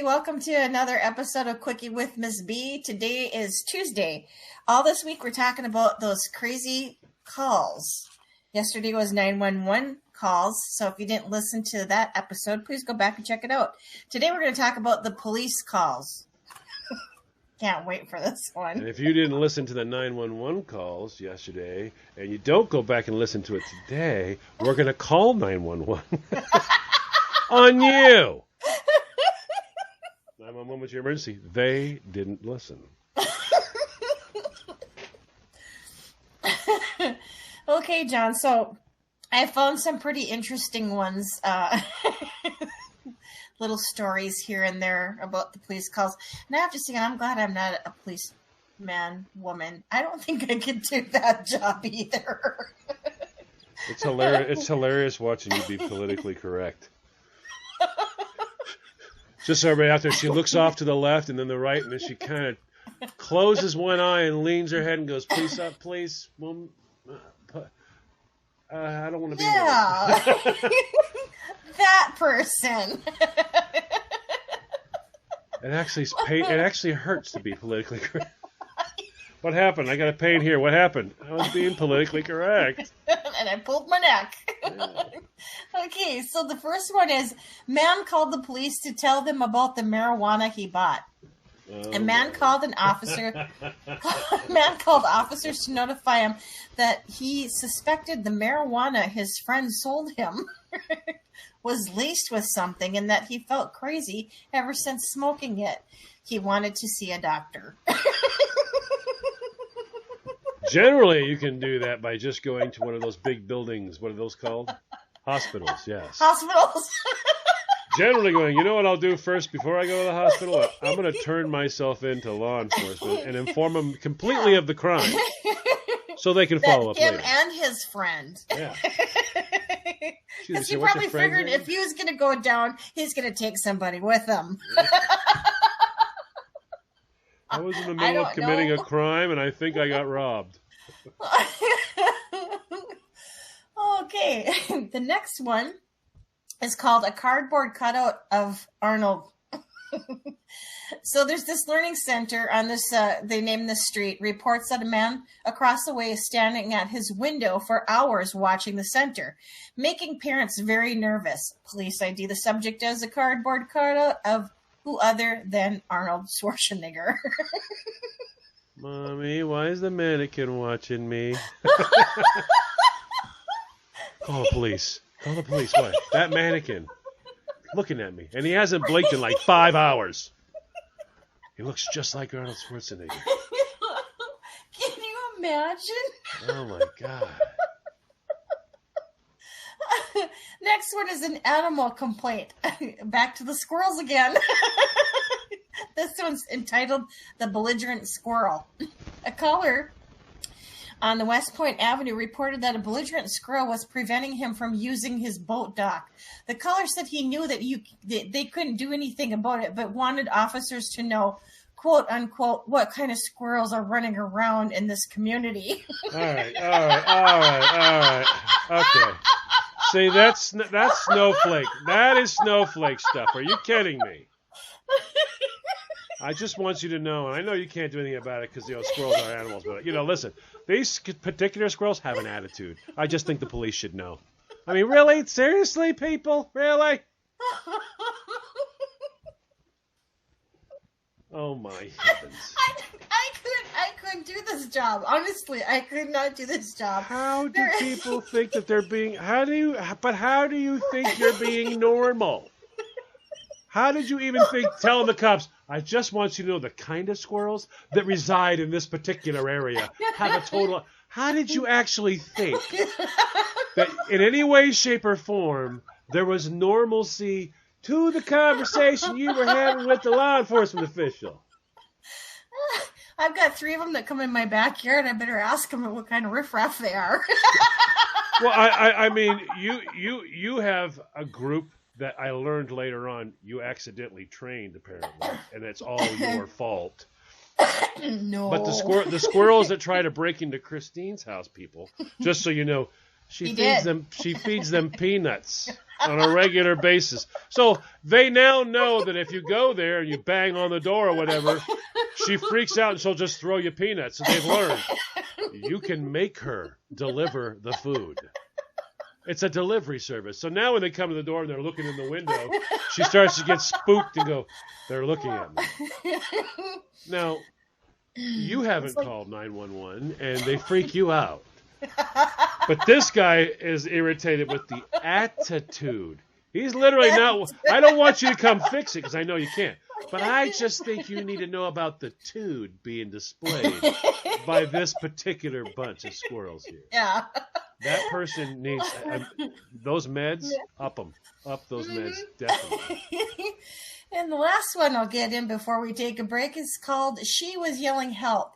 Welcome to another episode of Quickie with Miss B. Today is Tuesday. All this week we're talking about those crazy calls. Yesterday was 911 calls, so if you didn't listen to that episode, please go back and check it out. Today we're going to talk about the police calls. Can't wait for this one. And if you didn't listen to the 911 calls yesterday, and you don't go back and listen to it today, we're going to call 911 on you. 911 was your emergency. They didn't listen. Okay, John, so I found some pretty interesting ones, little stories here and there about the police calls. And I have to say, I'm glad I'm not a policeman, woman. I don't think I could do that job either. It's hilarious. It's hilarious watching you be politically correct. Just so everybody out there, she looks off to the left and then the right, and then she kind of closes one eye and leans her head and goes, "Please up, please. I don't want to be there." That person. It actually hurts to be politically correct. What happened? I got a pain here. What happened? I was being politically correct. And I pulled my neck. Yeah. Okay, so the first one is, man called the police to tell them about the marijuana he bought. A man called officers to notify him that he suspected the marijuana his friend sold him was laced with something and that he felt crazy ever since smoking it. He wanted to see a doctor. Generally, you can do that by just going to one of those big buildings. What are those called? Hospitals, yes. Hospitals. Generally going, you know what I'll do first before I go to the hospital? I'm going to turn myself into law enforcement and inform them completely of the crime so they can follow up him later. And his friend. Yeah. Because he probably figured if he was going to go down, he's going to take somebody with him. I was in the middle of committing a crime, and I think I got robbed. Okay. The next one is called A Cardboard Cutout of Arnold. So there's this learning center on this, they named this street, reports that a man across the way is standing at his window for hours watching the center, making parents very nervous. Police ID the subject as a cardboard cutout of who other than Arnold Schwarzenegger. Mommy, why is the mannequin watching me? Call the police. Call the police. Why? That mannequin looking at me. And he hasn't blinked in like 5 hours. He looks just like Arnold Schwarzenegger. Can you imagine? Oh, my God. Next one is an animal complaint. Back to the squirrels again. This one's entitled The Belligerent Squirrel. A caller on the West Point Avenue reported that a belligerent squirrel was preventing him from using his boat dock. The caller said he knew that they couldn't do anything about it, but wanted officers to know, quote unquote, what kind of squirrels are running around in this community. All right. Okay. See, that's snowflake. That is snowflake stuff. Are you kidding me? I just want you to know, and I know you can't do anything about it because, squirrels are animals, but, listen, these particular squirrels have an attitude. I just think the police should know. I mean, really? Seriously, people? Really? Oh, my heavens. I couldn't do this job. Honestly, I could not do this job. How do people think that they're being... How do you think you're being normal? How did you even think telling the cops, I just want you to know the kind of squirrels that reside in this particular area have a total... How did you actually think that in any way, shape, or form there was normalcy to the conversation you were having with the law enforcement official? I've got 3 of them that come in my backyard. I better ask them what kind of riffraff they are. Well, I mean, you have a group that I learned later on you accidentally trained, apparently, and it's all your fault. No. But the squirrels that try to break into Christine's house, people, just so you know, She feeds them peanuts on a regular basis. So they now know that if you go there and you bang on the door or whatever, she freaks out and she'll just throw you peanuts. So they've learned you can make her deliver the food. It's a delivery service. So now when they come to the door and they're looking in the window, she starts to get spooked and go, they're looking at me. Now, you haven't called 911 and they freak you out. But this guy is irritated with the attitude. He's literally not, I don't want you to come fix it because I know you can't. But I just think you need to know about the tude being displayed by this particular bunch of squirrels here. Yeah. That person needs those meds. Up them. Up those meds, definitely. And the last one I'll get in before we take a break is called She Was Yelling Help.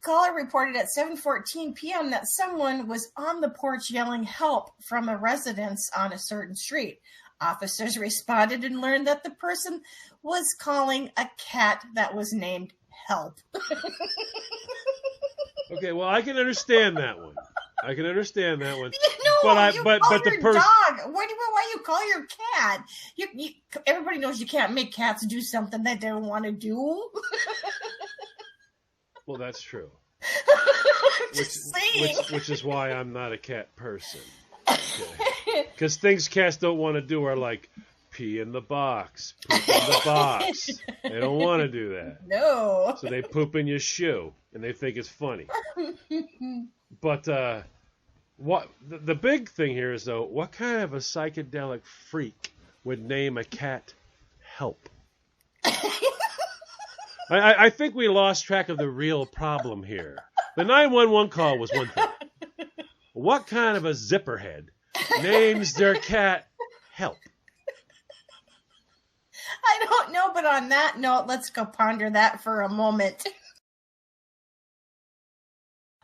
Caller reported at 7:14 p.m. that someone was on the porch yelling help from a residence on a certain street. Officers responded and learned that the person was calling a cat that was named Help. Okay, well, I can understand that one. No, but the person. Dog. Why you call your cat? Everybody knows you can't make cats do something that they don't want to do. Well, that's true. Just saying. Which is why I'm not a cat person. Because things cats don't want to do are like pee in the box, poop in the box. They don't want to do that. No. So they poop in your shoe, and they think it's funny. But what the big thing here is, though, what kind of a psychedelic freak would name a cat Help? I think we lost track of the real problem here. The 911 call was one thing. What kind of a zipperhead names their cat Help? I don't know, but on that note, let's go ponder that for a moment.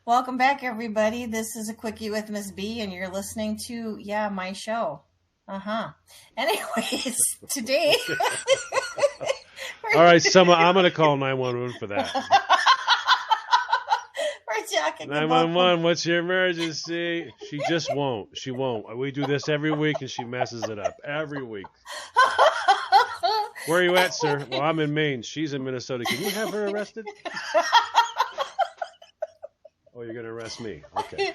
Welcome back, everybody. This is a Quickie with Miss B, and you're listening to, my show. Anyways, today... All right, I'm going to call 911 for that. We're talking 911, what's your emergency? She just won't. She won't. We do this every week, and she messes it up. Every week. Where are you at, sir? Well, I'm in Maine. She's in Minnesota. Can you have her arrested? Oh, you're going to arrest me. Okay.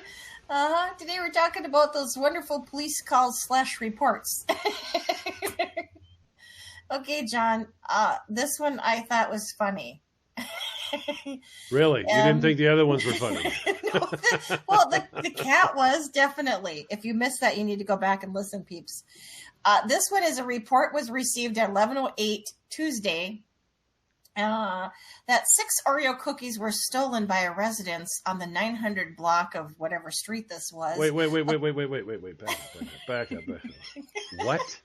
Today we're talking about those wonderful police calls / reports. Okay, John, this one I thought was funny. Really? You didn't think the other ones were funny? No, the cat was, definitely. If you missed that, you need to go back and listen, peeps. This one is a report was received at 11:08 Tuesday that 6 Oreo cookies were stolen by a residence on the 900 block of whatever street this was. Wait. Back up. What?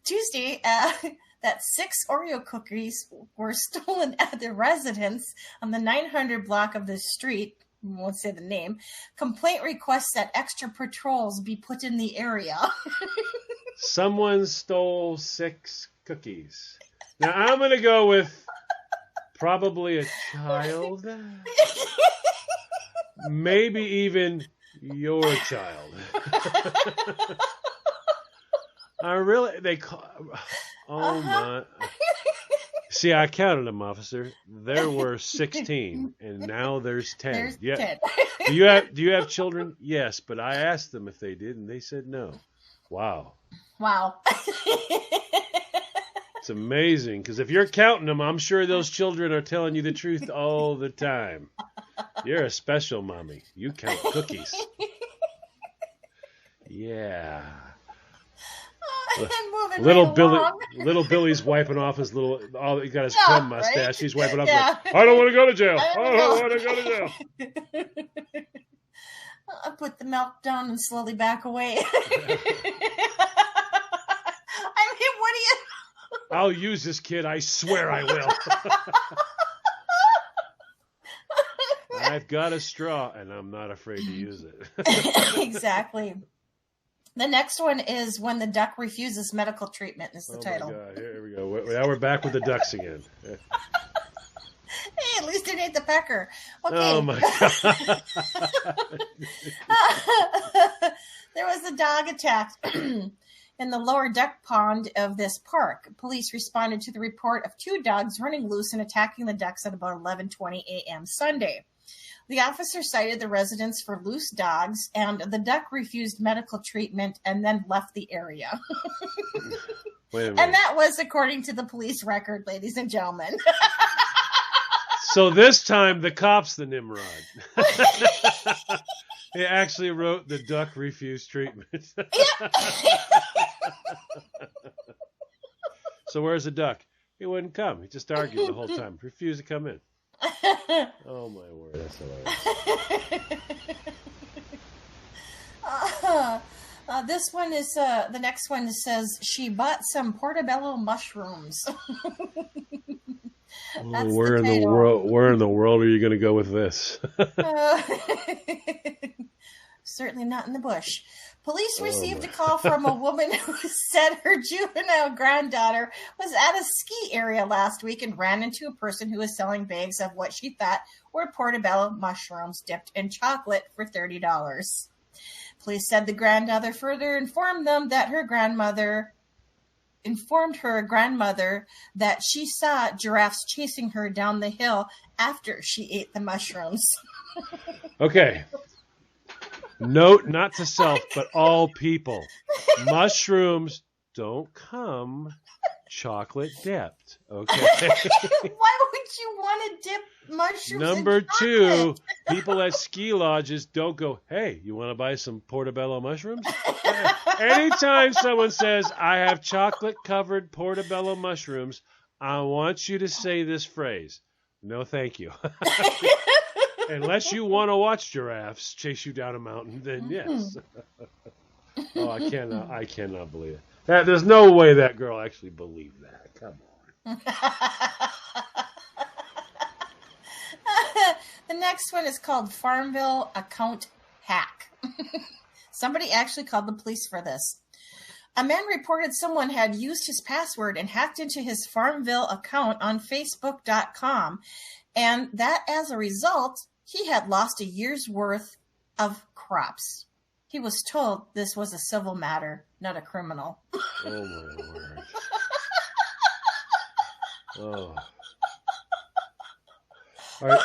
Tuesday, that 6 Oreo cookies were stolen at the residence on the 900 block of the street. I won't say the name. Complaint requests that extra patrols be put in the area. Someone stole 6 cookies. Now, I'm going to go with probably a child. Maybe even your child. My. See, I counted them, officer. There were 16, and now there's 10. There's 10. Do you have children? Yes, but I asked them if they did, and they said no. Wow. It's amazing, because if you're counting them, I'm sure those children are telling you the truth all the time. You're a special mommy. You count cookies. Yeah. Little Billy's wiping off his he got his crumb mustache. Right? He's wiping off. Yeah. Like, I don't want to go to jail. I don't want to go to jail. I put the milk down and slowly back away. What do you? I'll use this kid. I swear I will. I've got a straw, and I'm not afraid to use it. Exactly. The next one is When the Duck Refuses Medical Treatment is the title. Oh, my God. Here we go. Now we're back with the ducks again. Hey, at least it ate the pecker. Okay. Oh my God. There was a dog attack in the lower duck pond of this park. Police responded to the report of 2 dogs running loose and attacking the ducks at about 11:20 a.m. Sunday. The officer cited the residents for loose dogs, and the duck refused medical treatment and then left the area. Wait a minute. And that was according to the police record, ladies and gentlemen. So this time the cop's the Nimrod. He actually wrote the duck refused treatment. So where's the duck? He wouldn't come. He just argued the whole time. Refused to come in. Oh my word, that's hilarious. This one is the next one says she bought some portobello mushrooms. Where in the world are you going to go with this? Certainly not in the bush. Police received a call from a woman who said her juvenile granddaughter was at a ski area last week and ran into a person who was selling bags of what she thought were portobello mushrooms dipped in chocolate for $30. Police said the granddaughter further informed her grandmother that she saw giraffes chasing her down the hill after she ate the mushrooms. Okay. Note not to self, but all people. Mushrooms don't come chocolate dipped. Okay. Why would you want to dip mushrooms Number in chocolate? 2, people at ski lodges don't go, hey, you want to buy some portobello mushrooms? Anytime someone says, I have chocolate-covered portobello mushrooms, I want you to say this phrase, no thank you. Unless you want to watch giraffes chase you down a mountain, then yes. Oh, I cannot believe it. There's no way that girl actually believed that. Come on. The next one is called Farmville Account Hack. Somebody actually called the police for this. A man reported someone had used his password and hacked into his Farmville account on Facebook.com, and that as a result, he had lost a year's worth of crops. He was told this was a civil matter, not a criminal. Oh, my word. Oh. All right.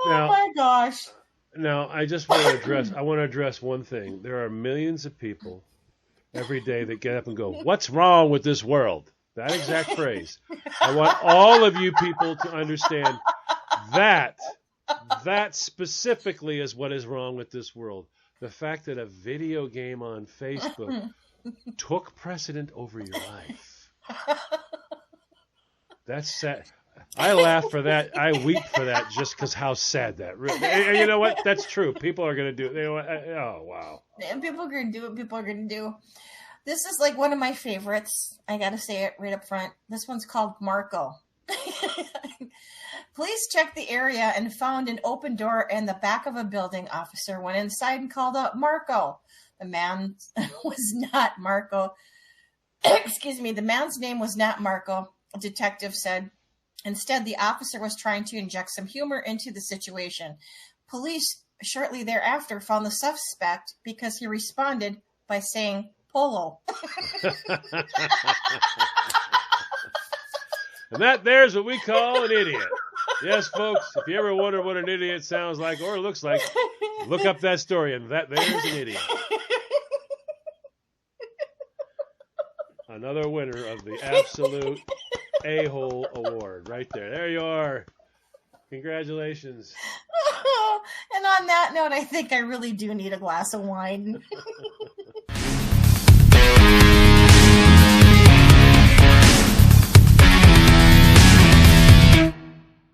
Oh my gosh. Now, I just want to address one thing. There are millions of people every day that get up and go, what's wrong with this world? That exact phrase. I want all of you people to understand that specifically is what is wrong with this world. The fact that a video game on Facebook took precedent over your life. That's sad. I laugh for that. I weep for that just because how sad that really. And you know what? That's true. People are going to do it. Oh, wow. And people are going to do what people are going to do. This is like one of my favorites. I got to say it right up front. This one's called Marco. Police checked the area and found an open door in the back of a building. Officer went inside and called out Marco. The man was not Marco. Excuse me. The man's name was not Marco, a detective said. Instead, the officer was trying to inject some humor into the situation. Police shortly thereafter found the suspect because he responded by saying polo. And that there's what we call an idiot. Yes, folks, if you ever wonder what an idiot sounds like or looks like, look up that story, and that there's an idiot. Another winner of the absolute a-hole award right there. There you are. Congratulations. And on that note, I think I really do need a glass of wine.